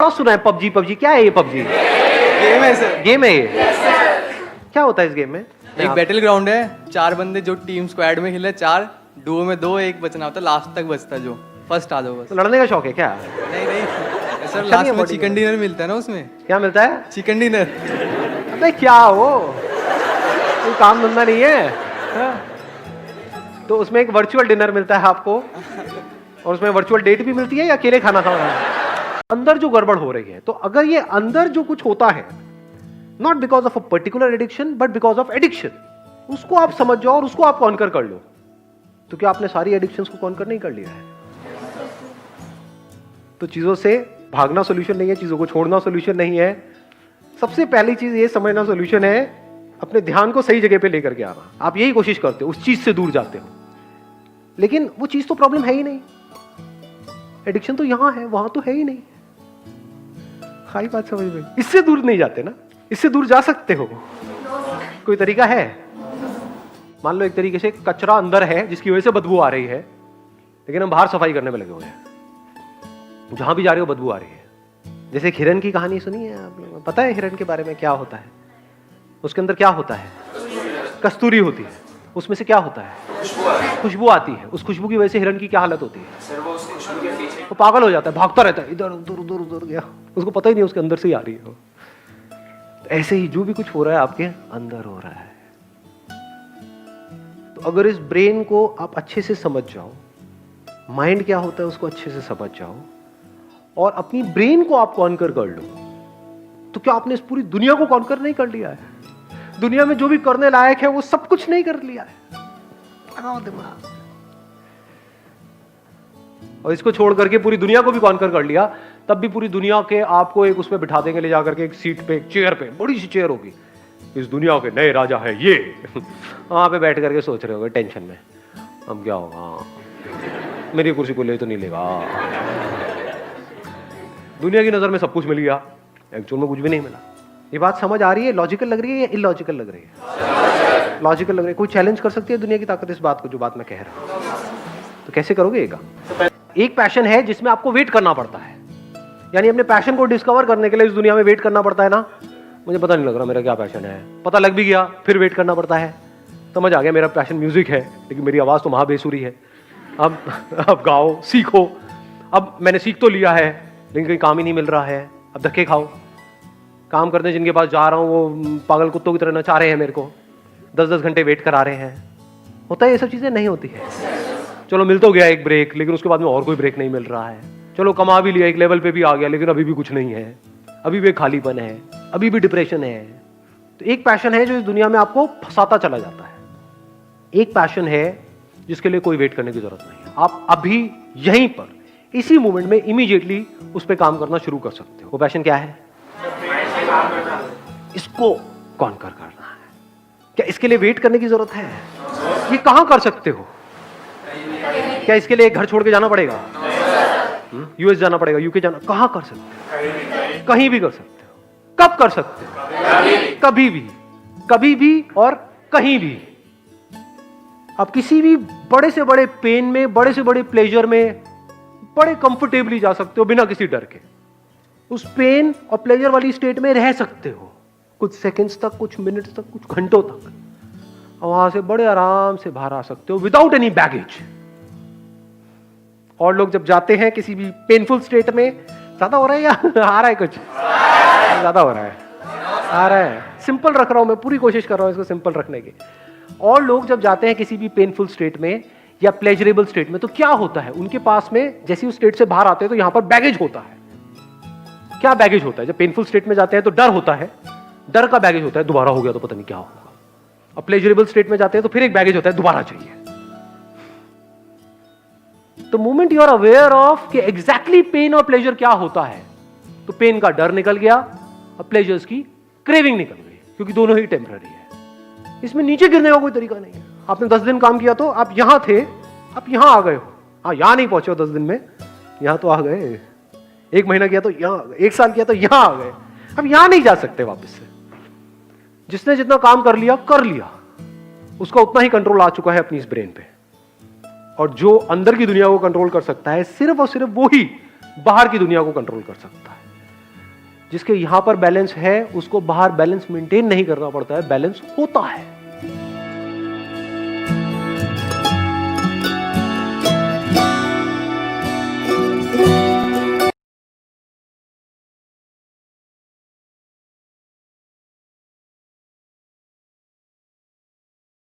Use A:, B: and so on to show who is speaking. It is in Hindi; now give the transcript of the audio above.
A: सुना है पबजी पबजी, क्या है ये पबजी?
B: गेम है सर।
A: गेम है ये? क्या होता है इस गेम में?
B: एक बैटल ग्राउंड है, 4 बंदे जो टीम स्क्वाड में खेले, 4 डुओ में 2, एक बचना होता है, लास्ट तक बचता है जो फर्स्ट आ जाओ बस।
A: तो लड़ने का शौक है क्या?
B: नहीं नहीं सर,
A: अच्छा
B: लास्ट
A: नहीं है
B: में
A: body
B: चिकन
A: का।
B: डिनर मिलता है ना उसमें,
A: क्या मिलता है?
B: Chicken dinner.
A: अबे क्या हो, कोई काम धंधा नहीं है? हाँ? तो उसमें एक वर्चुअल डिनर मिलता है आपको, और उसमें वर्चुअल डेट भी मिलती है, या अकेले खाना खाना है? अंदर जो गड़बड़ हो रही है, तो अगर ये अंदर जो कुछ होता है, not because of a particular addiction but because of addiction, उसको आप समझ जाओ और उसको आप कॉन्कर कर लो, तो क्या आपने सारी एडिक्शंस को कॉन्कर नहीं कर लिया है? तो चीजों से भागना सॉल्यूशन नहीं है, चीजों को छोड़ना सॉल्यूशन नहीं है। सबसे पहली चीज ये समझना सॉल्यूशन है, अपने ध्यान को सही जगह पे लेकर के आना। आप यही कोशिश करते हो, उस चीज से दूर जाते हो, लेकिन वो चीज तो प्रॉब्लम है ही नहीं। एडिक्शन तो यहां है, वहां तो है ही नहीं। खाई बात समझ में? इससे दूर नहीं जाते ना, इससे दूर जा सकते हो। कोई तरीका है? मान लो एक तरीके से कचरा अंदर है जिसकी वजह से बदबू आ रही है, लेकिन हम बाहर सफाई करने में लगे हुए हैं। जहां भी जा रहे हो बदबू आ रही है। जैसे एक हिरन की कहानी सुनी है आप लोगों को? पता है हिरन के बारे में क्या होता है? उसके अंदर क्या होता है? कस्तूरी होती है। उसमें से क्या होता है? खुशबू आती है। उस खुशबू की वजह से हिरन की क्या हालत होती है? वो पागल हो जाता है, भागता रहता है, इधर उधर उधर उधर गया, उसको पता ही नहीं उसके अंदर से ही आ रही है। तो ऐसे ही जो भी कुछ हो रहा है आपके अंदर हो रहा है। तो अगर इस ब्रेन को आप अच्छे से समझ जाओ, माइंड क्या होता है उसको अच्छे से समझ जाओ, और अपनी ब्रेन को आप कॉन्कर कर लो, तो क्या आपने इस पूरी दुनिया को कॉन्कर नहीं कर लिया है? दुनिया में जो भी करने लायक है वो सब कुछ नहीं कर लिया है। लगाओ दिमाग। और इसको छोड़ करके पूरी दुनिया को भी कॉन्कर कर लिया, तब भी पूरी दुनिया के आपको एक उसमें बिठा देंगे, ले जाकर के एक सीट पे, एक चेयर पे, बड़ी सी चेयर होगी, इस दुनिया के नए राजा है ये। वहां पे बैठ करके सोच रहे होगे टेंशन में, अब क्या होगा, मेरी कुर्सी को ले तो नहीं लेगा। दुनिया की नजर में सब कुछ मिल गया, एक्चुअल में कुछ भी नहीं मिला। ये बात समझ आ रही है? लॉजिकल लग रही है या इलॉजिकल लग रही है? लॉजिकल लग रही है। कोई चैलेंज कर सकती है दुनिया की ताकत इस बात को, जो बात मैं कह रहा हूं? तो कैसे करोगे ये काम? एक पैशन है जिसमें आपको वेट करना पड़ता है, यानी अपने पैशन को डिस्कवर करने के लिए इस दुनिया में वेट करना पड़ता है ना। मुझे पता नहीं लग रहा मेरा क्या पैशन है, पता लग भी गया, फिर वेट करना पड़ता है। समझ आ गया मेरा पैशन म्यूजिक है, लेकिन मेरी आवाज तो महाबेसुरी है। अब गाओ, सीखो। अब मैंने सीख तो लिया है, लेकिन कहीं काम ही नहीं मिल रहा है। अब धक्के खाओ। काम करने जिनके पास जा रहा हूँ वो पागल कुत्तों की तरह नचा रहे हैं मेरे को, 10-10 घंटे वेट करा रहे हैं। होता है ये सब चीजें? नहीं होती है। चलो मिल तो गया एक ब्रेक, लेकिन उसके बाद में और कोई ब्रेक नहीं मिल रहा है। चलो कमा भी लिया, एक लेवल पे भी आ गया, लेकिन अभी भी कुछ नहीं है, अभी भी खालीपन है, अभी भी डिप्रेशन है। तो एक पैशन है जो इस दुनिया में आपको फंसाता चला जाता है। एक पैशन है जिसके लिए कोई वेट करने की जरूरत नहीं है। आप अभी यहीं पर इसी मोमेंट में इमीडिएटली उस पर काम करना शुरू कर सकते हो। वो पैशन क्या है? इसको कॉन्कर करना है। क्या इसके लिए वेट करने की जरूरत है? ये कहां कर सकते हो? क्या इसके लिए घर छोड़ के जाना पड़ेगा? यूएस जाना पड़ेगा, यूके जाना? कहां कर सकते हो? कहीं भी कर सकते हो। कब कर सकते हो? कभी भी, कभी भी और कहीं भी। आप किसी भी बड़े से बड़े पेन में, बड़े से बड़े प्लेजर में बड़े कंफर्टेबली जा सकते हो, बिना किसी डर के। उस पेन और प्लेजर वाली स्टेट में रह सकते हो कुछ सेकंड्स तक, कुछ मिनट्स तक, कुछ घंटों तक, और वहां से बड़े आराम से बाहर आ सकते हो विदाउट एनी बैगेज। और लोग जब जाते हैं किसी भी पेनफुल स्टेट में, ज्यादा हो रहा है या आ रहा है? कुछ ज्यादा हो रहा है, आ रहा है। सिंपल रख रहा हूं मैं, पूरी कोशिश कर रहा हूं इसको सिंपल रखने की। और लोग जब जाते हैं किसी भी पेनफुल स्टेट में या प्लेजरेबल स्टेट में, तो क्या होता है उनके पास में? जैसे उस स्टेट से बाहर आते हैं तो यहां पर बैगेज होता है। क्या बैगेज होता है? जब पेनफुल स्टेट में जाते हैं तो डर होता है, डर का बैगेज होता है, दोबारा हो गया तो पता नहीं क्या होगा। अब प्लेजरेबल स्टेट में जाते हैं तो फिर एक बैगेज होता है, दोबारा चाहिए। तो moment you are aware of कि एग्जैक्टली पेन और प्लेजर क्या होता है, तो पेन का डर निकल गया और प्लेजर्स की क्रेविंग निकल गई, क्योंकि दोनों ही टेम्पररी है। इसमें नीचे गिरने का कोई तरीका नहीं है। आपने 10 दिन काम किया तो आप यहां थे, आप यहां आ गए हो। हाँ, यहां नहीं पहुंचे हो 10 दिन में, यहां तो आ गए। 1 महीना किया तो यहां आ गए, 1 साल किया तो यहां आ गए। अब यहां नहीं जा सकते वापस से। जिसने जितना काम कर लिया, उसका उतना ही कंट्रोल आ चुका है अपनी इस ब्रेन पे। और जो अंदर की दुनिया को कंट्रोल कर सकता है, सिर्फ और सिर्फ वो ही बाहर की दुनिया को कंट्रोल कर सकता है। जिसके यहां पर बैलेंस है उसको बाहर बैलेंस मेंटेन नहीं करना पड़ता है, बैलेंस होता है।